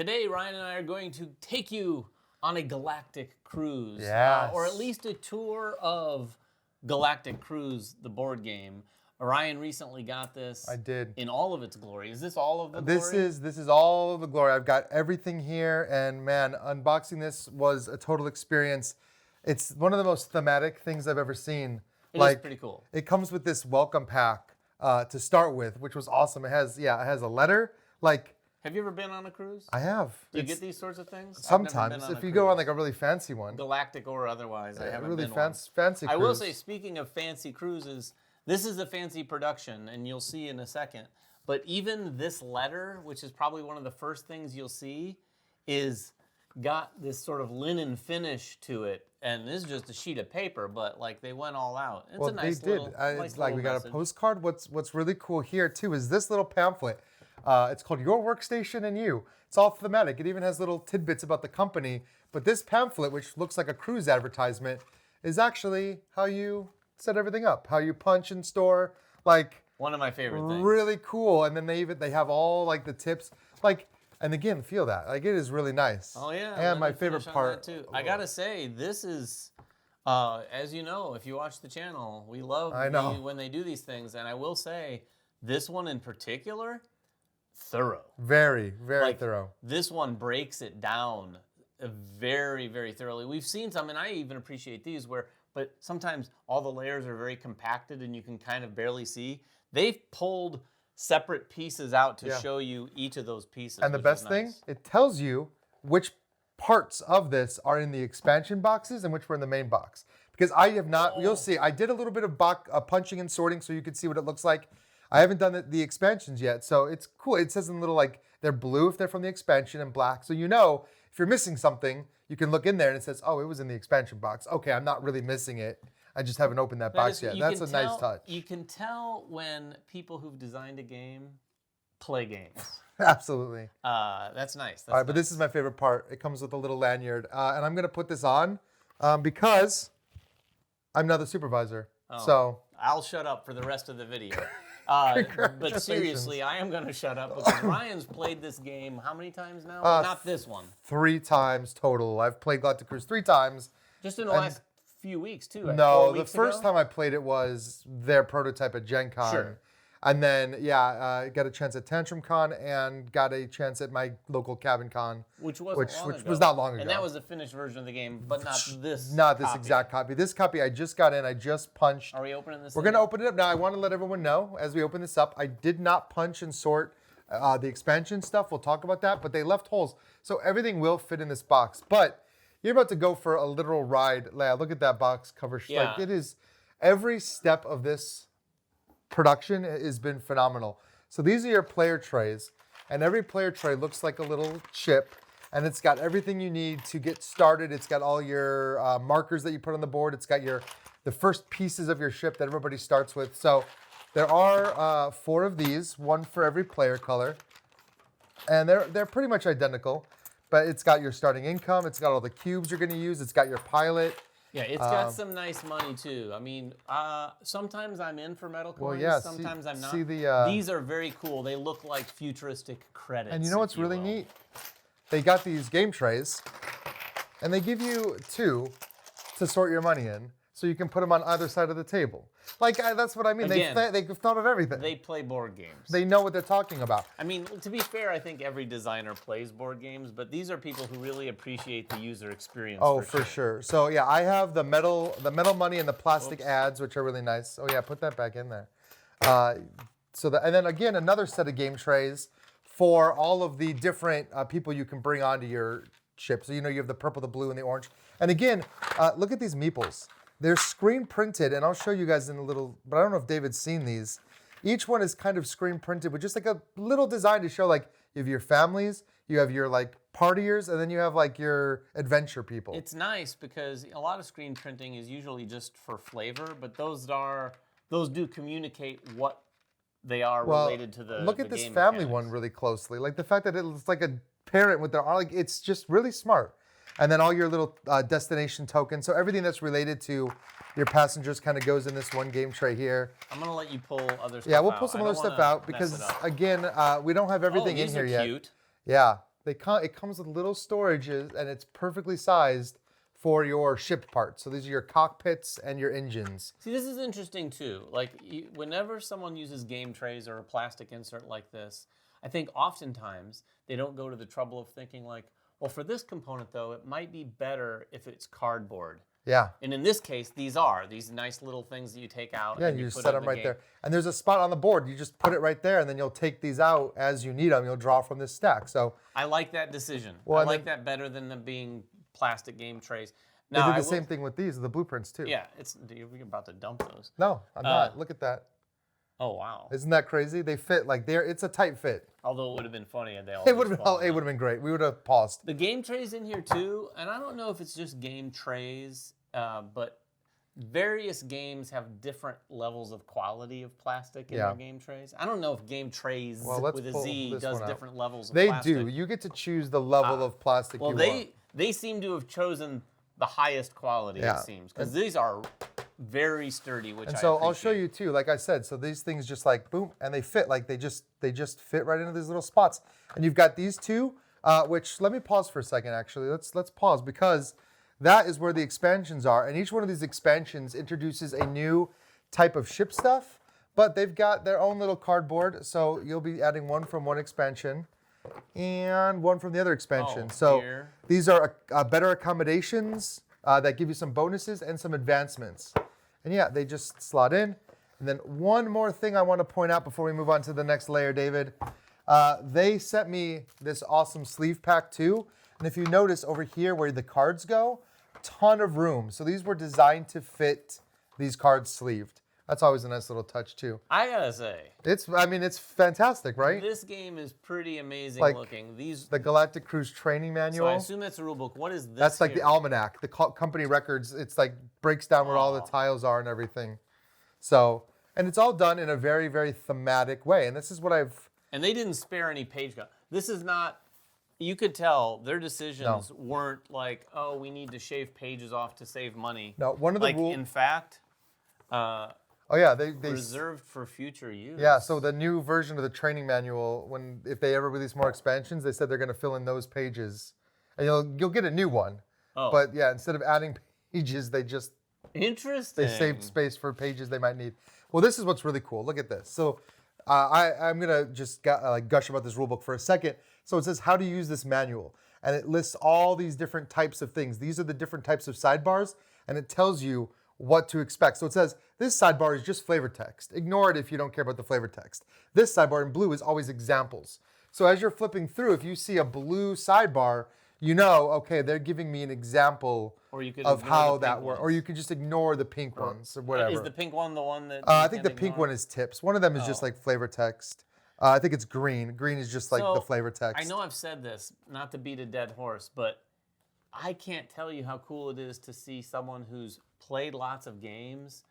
Today, Ryan and I are going to take you on a Galactic Cruise. Yes. Or at least a tour of Galactic Cruise, the board game. Ryan recently got this. I did. In all of its glory. Is this all of the glory? This is all of the glory. I've got everything here, and man, unboxing this was a total experience. It's one of the most thematic things I've ever seen. It is pretty cool. It comes with this welcome pack to start with, which was awesome. It has a letter. Have you ever been on a cruise? I have. Do you get these sorts of things? Sometimes, if you go on like a really fancy one. Galactic or otherwise, I haven't really been on. Fancy cruise. I will say, speaking of fancy cruises, this is a fancy production, and you'll see in a second. But even this letter, which is probably one of the first things you'll see, is got this sort of linen finish to it. And this is just a sheet of paper, but like they went all out. It's a nice they did. Little, it's like we got message. A postcard. What's really cool here too is this little pamphlet. It's called Your Workstation and You. It's all thematic. It even has little tidbits about the company. But this pamphlet, which looks like a cruise advertisement, is actually how you set everything up, how you punch and store. Like one of my favorite things. Really cool. And then they have all like the tips. And again, feel that. Like it is really nice. Oh yeah. And my favorite part too. I gotta say, this is as you know, if you watch the channel, we love when they do these things. And I will say, this one in particular, thorough. Very, very thorough. This one breaks it down very, very thoroughly. We've seen some, and I even appreciate these but sometimes all the layers are very compacted and you can kind of barely see. They've pulled separate pieces out to show you each of those pieces. And the best thing, it tells you which parts of this are in the expansion boxes and which were in the main box. Because I have not, you'll see, I did a little bit of punching and sorting so you could see what it looks like. I haven't done the expansions yet, so it's cool. It says in little, they're blue if they're from the expansion and black. So you know, if you're missing something, you can look in there and it says, oh, it was in the expansion box. Okay, I'm not really missing it. I just haven't opened that box yet. That's a nice touch. You can tell when people who've designed a game play games. Absolutely. That's nice. All right, but this is my favorite part. It comes with a little lanyard. And I'm going to put this on because I'm now the supervisor. Oh, so I'll shut up for the rest of the video. But seriously, I am going to shut up because Ryan's played this game how many times now? Not this one. 3 times total. I've played Galactic Cruise 3 times. Just in the last few weeks, too. Right? No, the first time I played it was their prototype at Gen Con. Sure. And then, got a chance at Tantrum Con and got a chance at my local Cabin Con. Which was not long ago. And that was the finished version of the game, but not this Not this copy. exact copy. This copy I just got in. I just punched. Are we opening this? We're going to open it up now. I want to let everyone know as we open this up, I did not punch and sort the expansion stuff. We'll talk about that, but they left holes. So everything will fit in this box. But you're about to go for a literal ride. Leia, look at that box cover. Yeah. Like it is, every step of this production has been phenomenal. So these are your player trays, and every player tray looks like a little chip, and it's got everything you need to get started. It's got all your markers that you put on the board. It's got the first pieces of your ship that everybody starts with. So there are 4 of these, 1 for every player color, and they're pretty much identical. But it's got your starting income. It's got all the cubes you're going to use. It's got your pilot. Yeah, it's got some nice money too. I mean, sometimes I'm in for metal coins. Sometimes I'm not. These are very cool. They look like futuristic credits. And you know what's really neat? They got these game trays, and they give you 2 to sort your money in, so you can put them on either side of the table. That's what I mean. Again, they've thought of everything. They play board games. They know what they're talking about. I mean, to be fair, I think every designer plays board games, but these are people who really appreciate the user experience. Oh, for sure. So yeah, I have the metal money and the plastic ads, which are really nice. Oh yeah, put that back in there. And then again, another set of game trays for all of the different people you can bring onto your ship. So you have the purple, the blue, and the orange. And again, look at these meeples. They're screen printed, and I'll show you guys in a little, but I don't know if David's seen these. Each one is kind of screen printed with just like a little design to show you have your families, you have your partiers, and then you have your adventure people. It's nice because a lot of screen printing is usually just for flavor, but those do communicate what they are related to the look at this game family mechanics. one really closely. The fact that it's like a parent with their arm, it's just really smart. And then all your little destination tokens. So everything that's related to your passengers kind of goes in this one game tray here. I'm going to let you pull other stuff out. Yeah, we'll pull some other stuff out because, again, we don't have everything in here yet. Cute. Yeah. it comes with little storages, and it's perfectly sized for your ship parts. So these are your cockpits and your engines. See, this is interesting too. Like, whenever someone uses game trays or a plastic insert like this, I think oftentimes they don't go to the trouble of thinking like, well, for this component though, it might be better if it's cardboard. Yeah. And in this case, these are these nice little things that you take out. Yeah, and you just put set on them the right game. there. And there's a spot on the board. You just put it right there, and then you'll take these out as you need them. You'll draw from this stack. So I like that decision. Well, I and like that better than them being plastic game trays. they Now, did the same thing with these, the blueprints too. Yeah, we're about to dump those. No, I'm not. Look at that. Oh wow! Isn't that crazy? They fit like it's a tight fit. Although it would have been funny if they all. It would have been great. We would have paused. The game trays in here too, and I don't know if it's just game trays, but various games have different levels of quality of plastic in their game trays. I don't know if game trays with a Z does different levels of plastic. They do. You get to choose the level of plastic you want. They seem to have chosen the highest quality, it seems, because these are very sturdy, which And I so appreciate. I'll show you too. Like I said, so these things just like boom, and they fit like they just fit right into these little spots. And you've got these two, which let me pause for a second. Actually, let's pause because that is where the expansions are, and each one of these expansions introduces a new type of ship stuff. But they've got their own little cardboard, so you'll be adding one from one expansion and one from the other expansion. So these are better accommodations that give you some bonuses and some advancements. And yeah, they just slot in. And then one more thing I want to point out before we move on to the next layer, David. They sent me this awesome sleeve pack too. And if you notice over here where the cards go, ton of room. So these were designed to fit these cards sleeved. That's always a nice little touch too. I gotta say, it's fantastic, right? This game is pretty amazing looking. The Galactic Cruise training manual. So I assume that's a rule book. What is this? That's like the almanac, the company records. It's like breaks down where all the tiles are and everything. So, and it's all done in a very, very thematic way. And this is what And they didn't spare any page count. This is not. You could tell their decisions weren't like, oh, we need to shave pages off to save money. No, one of the rules. In fact. Oh yeah, they reserved for future use. Yeah, so the new version of the training manual, if they ever release more expansions, they said they're going to fill in those pages, and you'll get a new one. Oh. But yeah, instead of adding pages, they just interesting. They saved space for pages they might need. Well, this is what's really cool. Look at this. So I'm gonna just gush about this rulebook for a second. So it says how to use this manual, and it lists all these different types of things. These are the different types of sidebars, and it tells you what to expect. So it says, this sidebar is just flavor text. Ignore it if you don't care about the flavor text. This sidebar in blue is always examples. So as you're flipping through, if you see a blue sidebar, you know, okay, they're giving me an example of how that works. Or you could just ignore the pink ones or whatever. Is the pink one the one that I think the pink one is tips. One of them is just like flavor text. I think it's green. Green is just like the flavor text. I know I've said this, not to beat a dead horse, but I can't tell you how cool it is to see someone who's played lots of games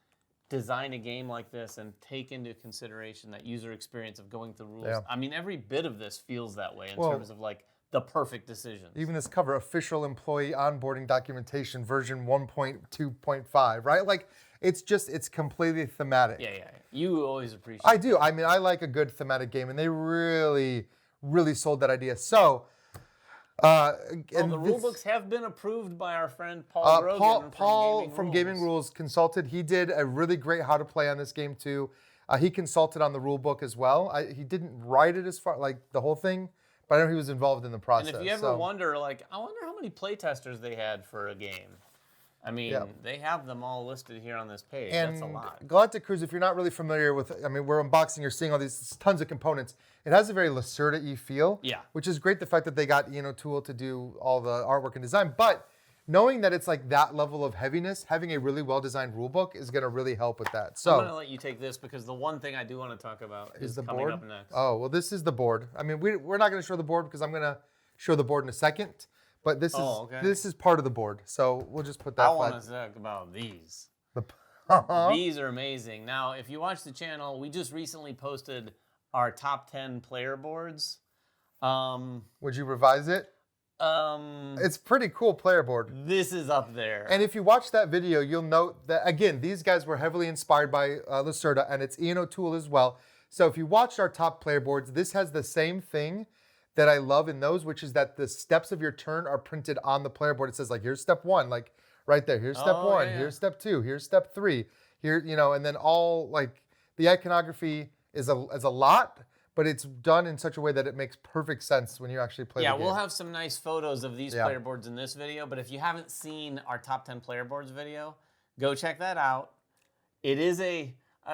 design a game like this and take into consideration that user experience of going through rules. Yeah. I mean, every bit of this feels that way in terms of like the perfect decisions. Even this cover, official employee onboarding documentation version 1.2.5, right? Like it's completely thematic. Yeah. You always appreciate I do. I mean, I like a good thematic game, and they really, really sold that idea. So, and the rulebooks have been approved by our friend Paul Grogan Paul from Gaming Rules consulted. He did a really great how to play on this game too. He consulted on the rulebook as well. He didn't write it as far like the whole thing, but I know he was involved in the process. And if you ever wonder, like, I wonder how many playtesters they had for a game. I mean, they have them all listed here on this page. And that's a lot. Galactic Cruise, if you're not really familiar with, I mean, we're unboxing, you're seeing all these tons of components. It has a very Lacerda-y feel, which is great. The fact that they got Tool to do all the artwork and design, but knowing that it's like that level of heaviness, having a really well-designed rulebook is going to really help with that. So I'm going to let you take this because the one thing I do want to talk about is the coming board up next. Oh, well, this is the board. I mean, we're not going to show the board because I'm going to show the board in a second. But this is part of the board, so we'll just put that. I want to talk about these. These are amazing. Now, if you watch the channel, we just recently posted our top 10 player boards. Would you revise it? It's pretty cool player board. This is up there. And if you watch that video, you'll note that again, these guys were heavily inspired by Lacerda, and it's Ian O'Toole as well. So if you watched our top player boards, this has the same thing that I love in those, which is that the steps of your turn are printed on the player board. It says like, here's step 1, like right there. Here's step 1. yeah. Here's step 2. Here's step 3. Here, and then all like the iconography is a lot, but it's done in such a way that it makes perfect sense when you actually play the game. We'll have some nice photos of these player boards in this video, but if you haven't seen our top 10 player boards video, go check that out. It is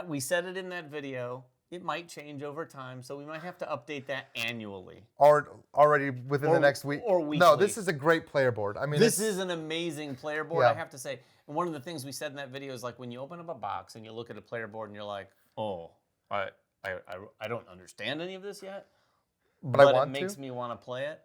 we said it in that video, it might change over time, so we might have to update that annually. Or already within the next week. Or weekly. No, this is a great player board. I mean, this is an amazing player board, Yeah. I have to say. And one of the things we said in that video is like when you open up a box and you look at a player board and you're like, oh, I don't understand any of this yet, but it makes me want to play it.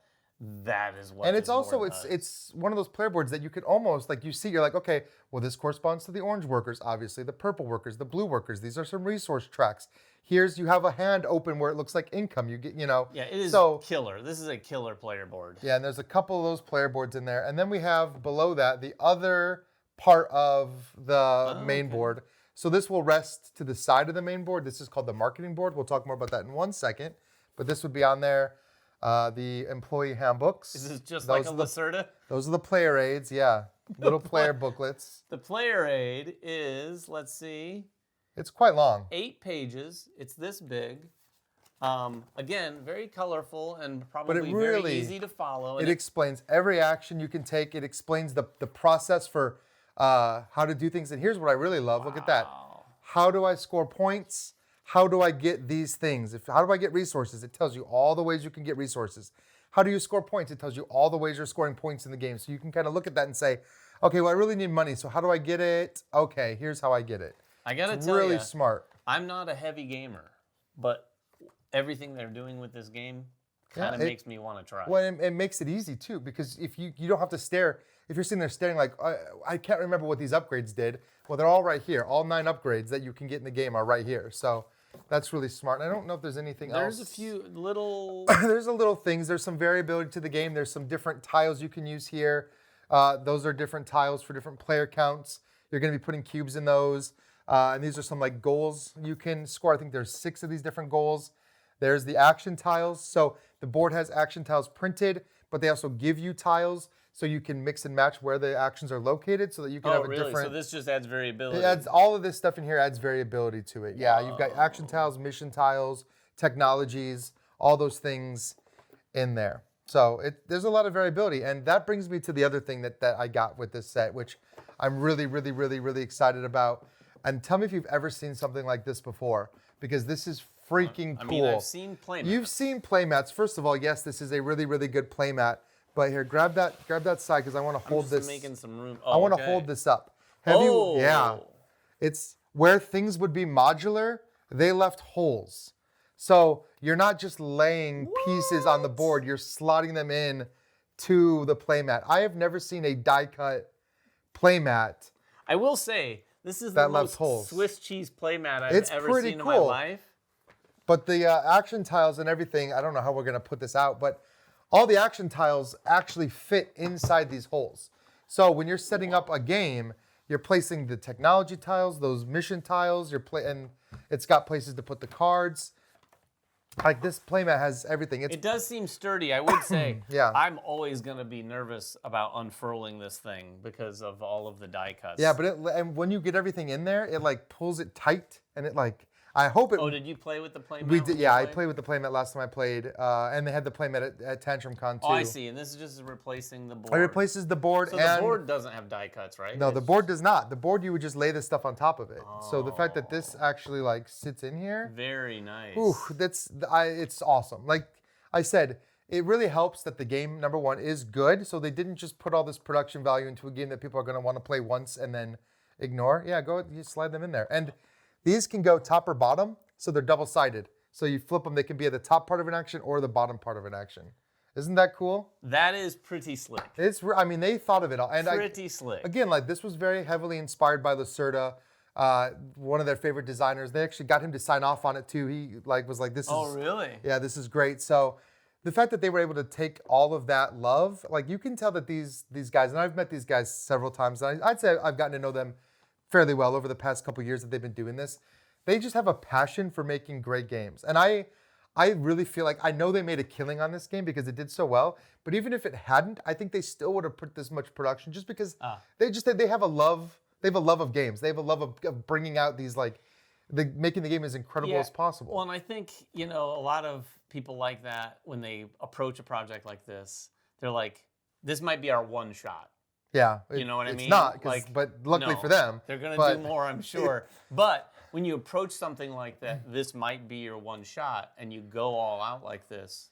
That is what. And it's this also board does. it's one of those player boards that you could almost like you see, you're like, okay, well this corresponds to the orange workers, obviously, the purple workers, the blue workers. These are some resource tracks. You have a hand open where it looks like income. You get, Yeah, it is killer. This is a killer player board. Yeah, and there's a couple of those player boards in there. And then we have below that the other part of the main board. So this will rest to the side of the main board. This is called the marketing board. We'll talk more about that in 1 second. But this would be on there. The employee handbooks. Is this just like a Lacerda? Those are the player aids, yeah. Little player booklets. The player aid is, let's see. It's quite long. 8 pages. It's this big. Again, very colorful and probably very easy to follow. It explains every action you can take. It explains the process for how to do things. And here's what I really love. Look at that. How do I score points? How do I get these things? How do I get resources? It tells you all the ways you can get resources. How do you score points? It tells you all the ways you're scoring points in the game. So you can kind of look at that and say, okay, well, I really need money. So how do I get it? Okay, here's how I get it. I got to It's tell you, really smart. I'm not a heavy gamer, but everything they're doing with this game kind of makes me want to try. Well, it makes it easy too, because if you don't have to stare. If you're sitting there staring like, I can't remember what these upgrades did. Well, they're all right here. All 9 upgrades that you can get in the game are right here. So that's really smart. And I don't know if there's anything else. There's a few little... There's a little things. There's some variability to the game. There's some different tiles you can use here. Those are different tiles for different player counts. You're going to be putting cubes in those. And these are some like goals you can score. I think there's 6 of these different goals. There's the action tiles. So the board has action tiles printed, but they also give you tiles so you can mix and match where the actions are located so that you can have a different... So this just adds variability. It adds, all of this stuff in here adds variability to it. Yeah, you've got action tiles, mission tiles, technologies, all those things in there. So there's a lot of variability. And that brings me to the other thing that I got with this set, which I'm really, really, really, really excited about. And tell me if you've ever seen something like this before, because this is freaking cool. I mean, I've seen playmats. You've seen playmats. First of all, yes, this is a really, really good playmat. But here, grab that side because I want to hold this. Making some room. I want to hold this up. Yeah. It's where things would be modular, they left holes. So you're not just laying pieces on the board, you're slotting them in to the playmat. I have never seen a die cut playmat. I will say, this is the most Swiss cheese playmat I've ever seen in my life. But the action tiles and everything, I don't know how we're going to put this out, but all the action tiles actually fit inside these holes. So when you're setting up a game, you're placing the technology tiles, those mission tiles, and it's got places to put the cards. Like this playmat has everything. It does seem sturdy, I would say. Yeah. I'm always going to be nervous about unfurling this thing because of all of the die cuts. Yeah, but and when you get everything in there, it like pulls it tight, and it like, I hope it... Oh, did you play with the playmat? We did, yeah. I played with the playmat last time I played, and they had the playmat at Tantrum Con too. Oh, I see. And this is just replacing the board. It replaces the board. So the board doesn't have die cuts, right? No, the board does not. The board, you would just lay this stuff on top of it. So the fact that this actually like sits in here. Very nice. Ooh, it's awesome. Like I said, it really helps that the game, number one, is good. So they didn't just put all this production value into a game that people are going to want to play once and then ignore. Yeah, you slide them in there. And these can go top or bottom. So they're double-sided. So you flip them, they can be at the top part of an action or the bottom part of an action. Isn't that cool? That is pretty slick. I mean, they thought of it all. And pretty slick. Again, like this was very heavily inspired by Lacerda, one of their favorite designers. They actually got him to sign off on it too. He was like, this is... Oh, really? Yeah, this is great. So the fact that they were able to take all of that love, like you can tell that these guys, and I've met these guys several times, and I'd say I've gotten to know them fairly well over the past couple years that they've been doing this. They just have a passion for making great games. And I I really feel like I know they made a killing on this game because it did so well. But even if it hadn't, I think they still would have put this much production just because they have a love. They have a love of games. They have a love of bringing out these making the game as incredible as possible. Well, and I think a lot of people like that when they approach a project like this, they're like, this might be our one shot. Yeah, You know what I mean? It's not, like, but luckily no, for them, they're gonna do more, I'm sure. But when you approach something like that, this might be your one shot, and you go all out like this.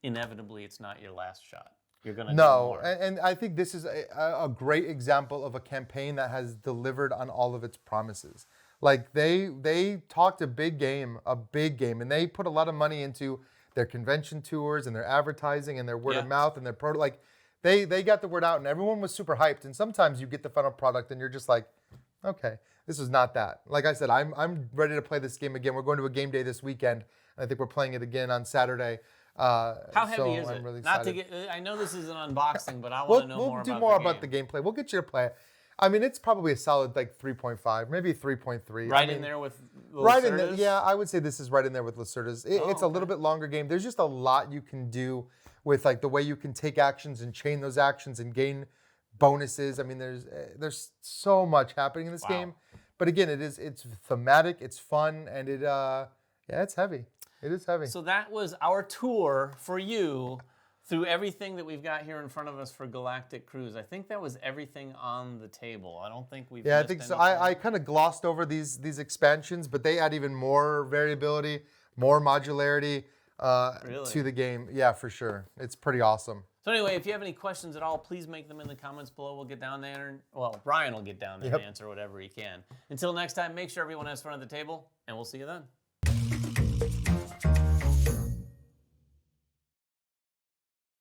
Inevitably, it's not your last shot. You're gonna do more. And I think this is a great example of a campaign that has delivered on all of its promises. Like they talked a big game, and they put a lot of money into their convention tours and their advertising and their word of mouth and their They got the word out and everyone was super hyped. And sometimes you get the final product and you're just like, okay, this is not that. Like I said, I'm ready to play this game again. We're going to a game day this weekend. I think we're playing it again on Saturday. How heavy is it? Really not to get. I know this is an unboxing, but I want to know more about the game. We'll do more about the gameplay. We'll get you to play it. I mean, it's probably a solid 3.5, maybe 3.3. Right in there with right in there. Yeah, I would say this is right in there with Lacerda's. It's a little bit longer game. There's just a lot you can do with the way you can take actions and chain those actions and gain bonuses. I mean, there's so much happening in this game. But again, it's thematic, it's fun, and it's heavy. It is heavy. So that was our tour for you through everything that we've got here in front of us for Galactic Cruise. I think that was everything on the table. I don't think we've missed I think so. anything. I kind of glossed over these expansions, but they add even more variability, more modularity to the game. Yeah, for sure. It's pretty awesome. So anyway, if you have any questions at all, please make them in the comments below. We'll get down there. Well, Brian will get down there and answer whatever he can. Until next time, make sure everyone has fun at the table, and we'll see you then.